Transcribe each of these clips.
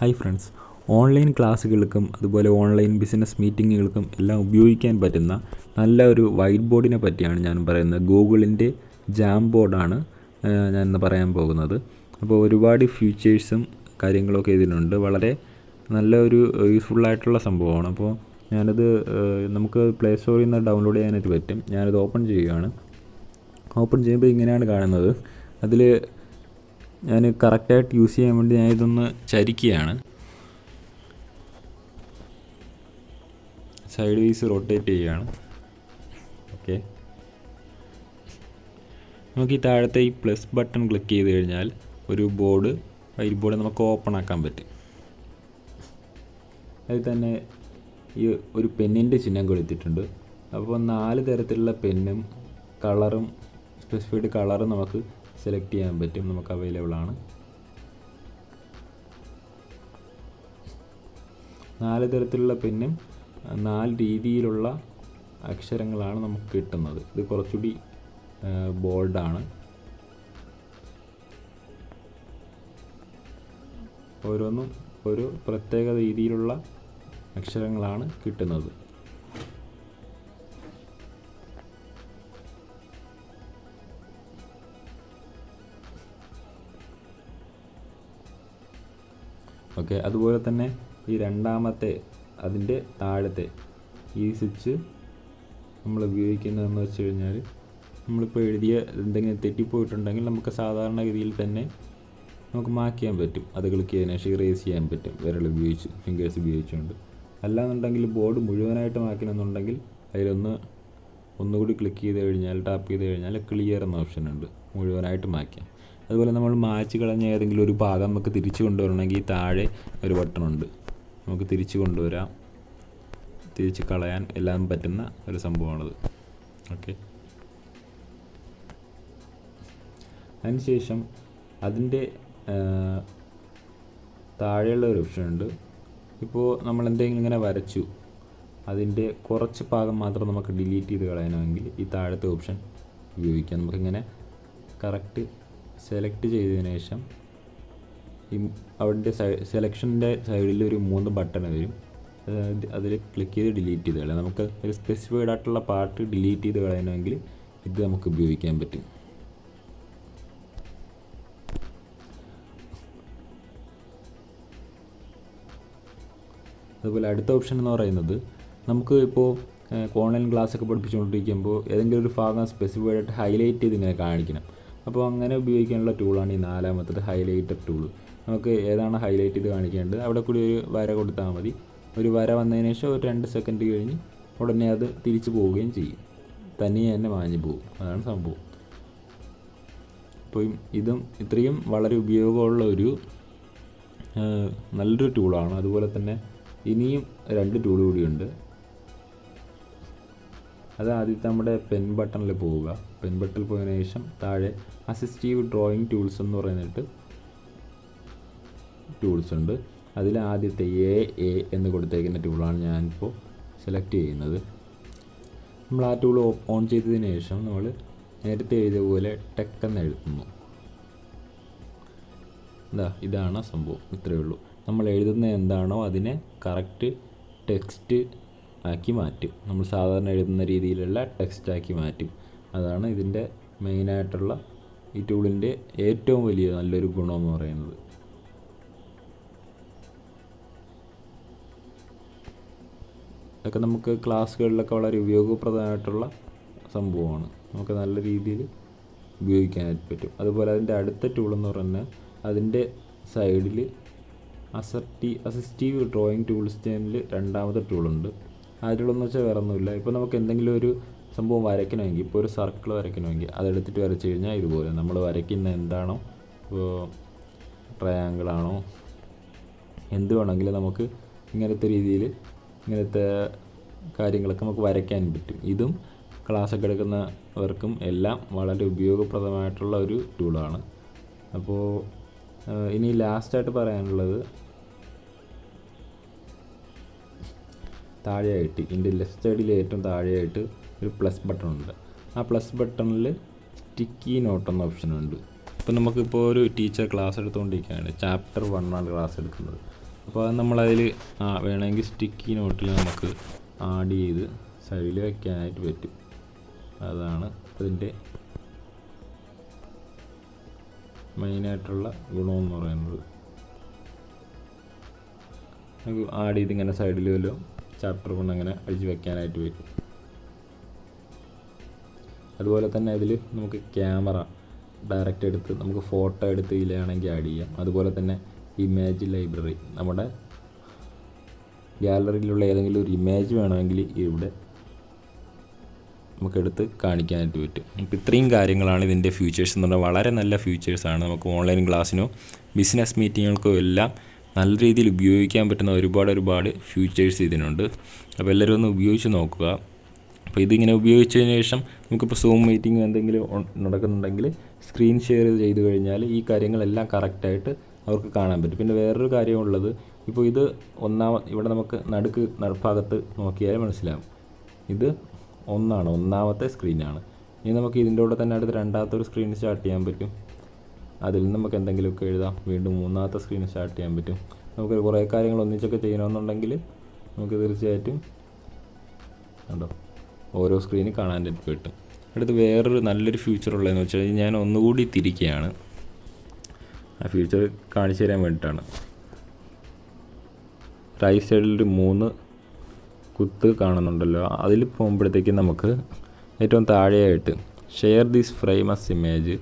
Hi friends, online ക്ലാസ്സുകൾക്കും അതുപോലെ online business മീറ്റിങ്ങുകൾക്കും എല്ലാം ഉപയോഗിക്കാൻ പറ്റുന്ന നല്ല ഒരു വൈറ്റ് ബോർഡിനെ പറ്റിയാണ് ഞാൻ പറയുന്നത്. ഗൂഗിളിൻ്റെ ജാംബോർഡാണ് ഞാൻ ഇന്ന് പറയാൻ പോകുന്നത്. അപ്പോൾ ഒരുപാട് ഫീച്ചേഴ്സും കാര്യങ്ങളൊക്കെ ഇതിനുണ്ട്. വളരെ നല്ല ഒരു യൂസ്ഫുള്ളായിട്ടുള്ള സംഭവമാണ്. അപ്പോൾ ഞാനത് നമുക്ക് പ്ലേ സ്റ്റോറിൽ നിന്ന് ഡൗൺലോഡ് ചെയ്യാനായിട്ട് പറ്റും. ഞാനത് ഓപ്പൺ ചെയ്യുകയാണ്. ഓപ്പൺ ചെയ്യുമ്പോൾ ഇങ്ങനെയാണ് കാണുന്നത്. അതിൽ ഞാൻ കറക്റ്റായിട്ട് യൂസ് ചെയ്യാൻ വേണ്ടി ഞാൻ ഇതൊന്ന് ചരിക്കുകയാണ്. സൈഡ് വൈസ് റൊട്ടേറ്റ് ചെയ്യുകയാണ്. ഓക്കെ, നമുക്ക് ഈ താഴത്തെ ഈ പ്ലസ് ബട്ടൺ ക്ലിക്ക് ചെയ്ത് കഴിഞ്ഞാൽ ഒരു വൈറ്റ് ബോർഡ് നമുക്ക് ഓപ്പൺ ആക്കാൻ പറ്റും. അതിൽ തന്നെ ഈ ഒരു പെന്നിൻ്റെ ചിഹ്നം കൊടുത്തിട്ടുണ്ട്. അപ്പോൾ 4 തരത്തിലുള്ള പെന്നും കളറും സ്പെസിഫൈഡ് കളറും നമുക്ക് സെലക്ട് ചെയ്യാൻ പറ്റും. നമുക്ക് അവൈലബിൾ ആണ്. 4 തരത്തിലുള്ള പെന്നും 4 രീതിയിലുള്ള അക്ഷരങ്ങളാണ് നമുക്ക് കിട്ടുന്നത്. ഇത് കുറച്ചുകൂടി ബോൾഡാണ്. ഓരോന്നും ഒരു പ്രത്യേക രീതിയിലുള്ള അക്ഷരങ്ങളാണ് കിട്ടുന്നത്. ഓക്കെ, അതുപോലെ തന്നെ ഈ രണ്ടാമത്തെ അതിൻ്റെ താഴത്തെ ഈ സ്വിച്ച് നമ്മൾ ഉപയോഗിക്കുന്നതെന്ന് വെച്ച് കഴിഞ്ഞാൽ നമ്മളിപ്പോൾ എഴുതിയ എന്തെങ്കിലും തെറ്റിപ്പോയിട്ടുണ്ടെങ്കിൽ നമുക്ക് സാധാരണഗതിയിൽ തന്നെ നമുക്ക് മാർക്ക് ചെയ്യാൻ പറ്റും. അത് ക്ലിക്ക് ചെയ്തതിന് ശേഷം ഇറേസ് ചെയ്യാൻ പറ്റും ഫിംഗേഴ്സ് ഉപയോഗിച്ചുകൊണ്ട്. അല്ലാന്നുണ്ടെങ്കിൽ ബോർഡ് മുഴുവനായിട്ട് മാറ്റണമെന്നുണ്ടെങ്കിൽ ഒന്നുകൂടി ക്ലിക്ക് ചെയ്ത് കഴിഞ്ഞാൽ ടാപ്പ് ചെയ്ത് കഴിഞ്ഞാൽ ക്ലിയർ എന്ന ഓപ്ഷൻ ഉണ്ട്, മുഴുവനായിട്ട് മാറ്റാം. അതുപോലെ നമ്മൾ മായ്ച്ച് കളഞ്ഞ ഏതെങ്കിലും ഒരു ഭാഗം നമുക്ക് തിരിച്ചു കൊണ്ടുവരണമെങ്കിൽ താഴെ ഒരു ബട്ടണുണ്ട്. നമുക്ക് തിരിച്ചു കൊണ്ടുവരാം, തിരിച്ച് കളയാൻ എല്ലാം പറ്റുന്ന ഒരു സംഭവമാണത്. ഓക്കെ, അതിനുശേഷം അതിൻ്റെ താഴെയുള്ള ഒരു ഓപ്ഷൻ ഉണ്ട്. ഇപ്പോൾ നമ്മൾ എന്തെങ്കിലും ഇങ്ങനെ വരച്ചു, അതിൻ്റെ കുറച്ച് ഭാഗം മാത്രം നമുക്ക് ഡിലീറ്റ് ചെയ്ത് കളയണമെങ്കിൽ ഈ താഴത്തെ ഓപ്ഷൻ ഉപയോഗിക്കാം. നമുക്കിങ്ങനെ കറക്റ്റ് സെലക്ട് ചെയ്തതിന് ശേഷം അവിടെ സെലക്ഷൻ്റെ സൈഡിൽ ഒരു 3 ബട്ടൺ വരും. അതിൽ ക്ലിക്ക് ചെയ്ത് ഡിലീറ്റ് ചെയ്ത് കളയാം. നമുക്ക് ഒരു സ്പെസിഫൈഡ് ആയിട്ടുള്ള പാർട്ട് ഡിലീറ്റ് ചെയ്ത് കളയണമെങ്കിൽ ഇത് നമുക്ക് ഉപയോഗിക്കാൻ പറ്റും. അതുപോലെ അടുത്ത ഓപ്ഷൻ എന്ന് പറയുന്നത്, നമുക്ക് ഇപ്പോൾ ഓൺലൈൻ ക്ലാസ്സൊക്കെ പഠിപ്പിച്ചുകൊണ്ടിരിക്കുമ്പോൾ ഏതെങ്കിലും ഒരു ഭാഗം സ്പെസിഫൈഡ് ആയിട്ട് ഹൈലൈറ്റ് ചെയ്ത് ഇങ്ങനെ കാണിക്കണം. അപ്പോൾ അങ്ങനെ ഉപയോഗിക്കാനുള്ള ടൂളാണ് ഈ 4ാമത്തത് ഹൈലൈറ്റർ ടൂൾ. നമുക്ക് ഏതാണ് ഹൈലൈറ്റ് ചെയ്ത് കാണിക്കേണ്ടത് അവിടെ കൂടി ഒരു വര കൊടുത്താൽ മതി. ഒരു വര വന്നതിന് ശേഷം ഒരു 2 സെക്കൻഡ് കഴിഞ്ഞ് ഉടനെ അത് തിരിച്ചു പോവുകയും ചെയ്യും, തനിയെ തന്നെ മാഞ്ഞു പോകും. അതാണ് സംഭവം. അപ്പോൾ ഇത്രയും വളരെ ഉപയോഗമുള്ള ഒരു നല്ലൊരു ടൂളാണ്. അതുപോലെ തന്നെ ഇനിയും 2 ടൂൾ കൂടിയുണ്ട്. അത് ആദ്യത്തെ നമ്മുടെ പെൻ ബട്ടണിൽ പോവുക. പെൻ ബട്ടണിൽ പോയതിനു ശേഷം താഴെ അസിസ്റ്റീവ് ഡ്രോയിങ് ടൂൾസ് എന്ന് പറയുന്നിട്ട് ടൂൾസ് ഉണ്ട്. അതിൽ ആദ്യത്തെ എ എന്ന് കൊടുത്തേക്കുന്ന ടൂളാണ് ഞാനിപ്പോൾ സെലക്ട് ചെയ്യുന്നത്. നമ്മൾ ആ ടൂൾ ഓൺ ചെയ്തതിന് ശേഷം നമ്മൾ നേരത്തെ എഴുതിയ പോലെ ടെക് എന്ന് എഴുതുന്നു. ഇതാണ് സംഭവം. ഇത്രയേ ഉള്ളൂ. നമ്മൾ എഴുതുന്ന എന്താണോ അതിനെ കറക്റ്റ് ടെക്സ്റ്റ് ആക്കി മാറ്റും. നമ്മൾ സാധാരണ എഴുതുന്ന രീതിയിലുള്ള ടെക്സ്റ്റാക്കി മാറ്റും. അതാണ് ഇതിൻ്റെ മെയിനായിട്ടുള്ള ഈ ടൂളിൻ്റെ ഏറ്റവും വലിയ നല്ലൊരു ഗുണമെന്ന് പറയുന്നത്. ഇതൊക്കെ നമുക്ക് ക്ലാസ്സുകളിലൊക്കെ വളരെ ഉപയോഗപ്രദമായിട്ടുള്ള സംഭവമാണ്. നമുക്ക് നല്ല രീതിയിൽ ഉപയോഗിക്കാനായിട്ട് പറ്റും. അതുപോലെ അതിൻ്റെ അടുത്ത ടൂളെന്ന് പറഞ്ഞാൽ അതിൻ്റെ സൈഡിൽ അസിസ്റ്റീവ് ഡ്രോയിങ് ടൂൾസ് ചാനൽ 2ാമത്തെ ടൂളുണ്ട്. അതിലുള്ളതെന്ന് വെച്ചാൽ വേറെ ഒന്നുമില്ല. ഇപ്പോൾ നമുക്ക് എന്തെങ്കിലും ഒരു സംഭവം വരയ്ക്കണമെങ്കിൽ, ഇപ്പോൾ ഒരു സർക്കിൾ വരയ്ക്കണമെങ്കിൽ അതെടുത്തിട്ട് വരച്ച് കഴിഞ്ഞാൽ ഇതുപോലെ നമ്മൾ വരയ്ക്കുന്ന എന്താണോ, ഇപ്പോൾ ട്രയാങ്കിളാണോ എന്ത് വേണമെങ്കിലും നമുക്ക് ഇങ്ങനത്തെ രീതിയിൽ ഇങ്ങനത്തെ കാര്യങ്ങളൊക്കെ നമുക്ക് വരയ്ക്കാൻ പറ്റും. ഇതും ക്ലാസ്സൊക്കെ എടുക്കുന്നവർക്കും എല്ലാം വളരെ ഉപയോഗപ്രദമായിട്ടുള്ള ഒരു ടൂളാണ്. അപ്പോൾ ഇനി ലാസ്റ്റായിട്ട് പറയാനുള്ളത്, താഴെയായിട്ട് ഇതിൻ്റെ ലെഫ്റ്റ് സൈഡിൽ ഏറ്റവും താഴെയായിട്ട് ഒരു പ്ലസ് ബട്ടൺ ഉണ്ട്. ആ പ്ലസ് ബട്ടണിൽ സ്റ്റിക്കി നോട്ട് എന്ന ഓപ്ഷനുണ്ട്. ഇപ്പോൾ നമുക്കിപ്പോൾ ഒരു ടീച്ചർ ക്ലാസ് എടുത്തുകൊണ്ടിരിക്കുകയാണ്. ചാപ്റ്റർ 1 ആണ് ക്ലാസ് എടുക്കുന്നത്. അപ്പോൾ അത് നമ്മളതിൽ വേണമെങ്കിൽ സ്റ്റിക്കി നോട്ടിൽ നമുക്ക് ആഡ് ചെയ്ത് സൈഡിൽ വയ്ക്കാനായിട്ട് പറ്റും. അതാണ് അതിൻ്റെ മെയിനായിട്ടുള്ള ഗുണമെന്ന് പറയുന്നത്. നമുക്ക് ആഡ് ചെയ്ത് ഇങ്ങനെ സൈഡിൽ വല്ലതും ചാപ്റ്റർ കൊണ്ട് അങ്ങനെ അടിച്ച് വെക്കാനായിട്ട് പറ്റും. അതുപോലെ തന്നെ അതിൽ നമുക്ക് ക്യാമറ ഡയറക്റ്റ് എടുത്ത് നമുക്ക് ഫോട്ടോ എടുത്ത് ഇതിലാണെങ്കിൽ ആഡ് ചെയ്യാം. അതുപോലെ തന്നെ ഇമേജ് ലൈബ്രറി, നമ്മുടെ ഗാലറിയിലുള്ള ഏതെങ്കിലും ഒരു ഇമേജ് വേണമെങ്കിൽ ഇവിടെ നമുക്കെടുത്ത് കാണിക്കാനായിട്ട് പറ്റും. നമുക്ക് ഇത്രയും കാര്യങ്ങളാണ് ഇതിൻ്റെ ഫീച്ചേഴ്സ് എന്ന് പറഞ്ഞാൽ. വളരെ നല്ല ഫീച്ചേഴ്സാണ്. നമുക്ക് ഓൺലൈൻ ക്ലാസ്സിനോ ബിസിനസ് മീറ്റിങ്ങുകൾക്കോ എല്ലാം നല്ല രീതിയിൽ ഉപയോഗിക്കാൻ പറ്റുന്ന ഒരുപാട് ഫീച്ചേഴ്സ് ഇതിനുണ്ട്. അപ്പോൾ എല്ലാവരും ഒന്ന് ഉപയോഗിച്ച് നോക്കുക. അപ്പോൾ ഇതിങ്ങനെ ഉപയോഗിച്ചതിന് ശേഷം നമുക്കിപ്പോൾ സൂം മീറ്റിംഗ് എന്തെങ്കിലും നടക്കുന്നുണ്ടെങ്കിൽ സ്ക്രീൻ ഷെയർ ചെയ്ത് കഴിഞ്ഞാൽ ഈ കാര്യങ്ങളെല്ലാം കറക്റ്റായിട്ട് അവർക്ക് കാണാൻ പറ്റും. പിന്നെ വേറൊരു കാര്യമുള്ളത്, ഇപ്പോൾ ഇത് ഇവിടെ നമുക്ക് നടുഭാഗത്ത് നോക്കിയാൽ മനസ്സിലാവും ഇത് ഒന്നാമത്തെ സ്ക്രീനാണ്. ഇനി നമുക്ക് ഇതിൻ്റെ കൂടെ തന്നെ അടുത്ത് രണ്ടാമത്തെ ഒരു സ്ക്രീൻ സ്റ്റാർട്ട് ചെയ്യാൻ പറ്റും. അതിൽ നിന്ന് നമുക്ക് എന്തെങ്കിലുമൊക്കെ എഴുതാം. വീണ്ടും മൂന്നാമത്തെ സ്ക്രീൻ സ്റ്റാർട്ട് ചെയ്യാൻ പറ്റും. നമുക്ക് കുറേ കാര്യങ്ങൾ ഒന്നിച്ചൊക്കെ ചെയ്യണമെന്നുണ്ടെങ്കിൽ നമുക്ക് തീർച്ചയായിട്ടും കണ്ടോ ഓരോ സ്ക്രീനിൽ കാണാനായിട്ട് പറ്റും. അടുത്ത് വേറൊരു നല്ലൊരു ഫീച്ചർ ഉള്ളതെന്ന് വെച്ചാൽ ഞാൻ ഒന്നുകൂടി തിരിക്കുകയാണ്. ആ ഫീച്ചർ കാണിച്ചു തരാൻ വേണ്ടിയിട്ടാണ്. റൈറ്റ് സൈഡിലൊരു 3 കുത്ത് കാണുന്നുണ്ടല്ലോ, അതിൽ പോകുമ്പോഴത്തേക്കും നമുക്ക് ഏറ്റവും താഴെയായിട്ട് share this frame as image,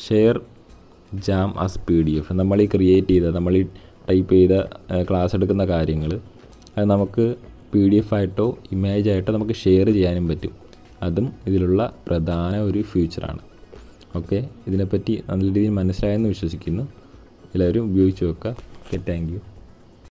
share jam as PDF, നമ്മൾ ഈ ക്രിയേറ്റ് ചെയ്ത നമ്മൾ ഈ ടൈപ്പ് ചെയ്ത ക്ലാസ് എടുക്കുന്ന കാര്യങ്ങൾ അത് നമുക്ക് PDF ആയിട്ടോ ഇമേജായിട്ടോ നമുക്ക് ഷെയർ ചെയ്യാനും പറ്റും. അതും ഇതിലുള്ള പ്രധാന ഒരു ഫീച്ചറാണ്. ഓക്കെ, ഇതിനെപ്പറ്റി നല്ല രീതിയിൽ മനസ്സിലായെന്ന് വിശ്വസിക്കുന്നു. എല്ലാവരും ഉപയോഗിച്ച് നോക്കുക. Okay, thank you.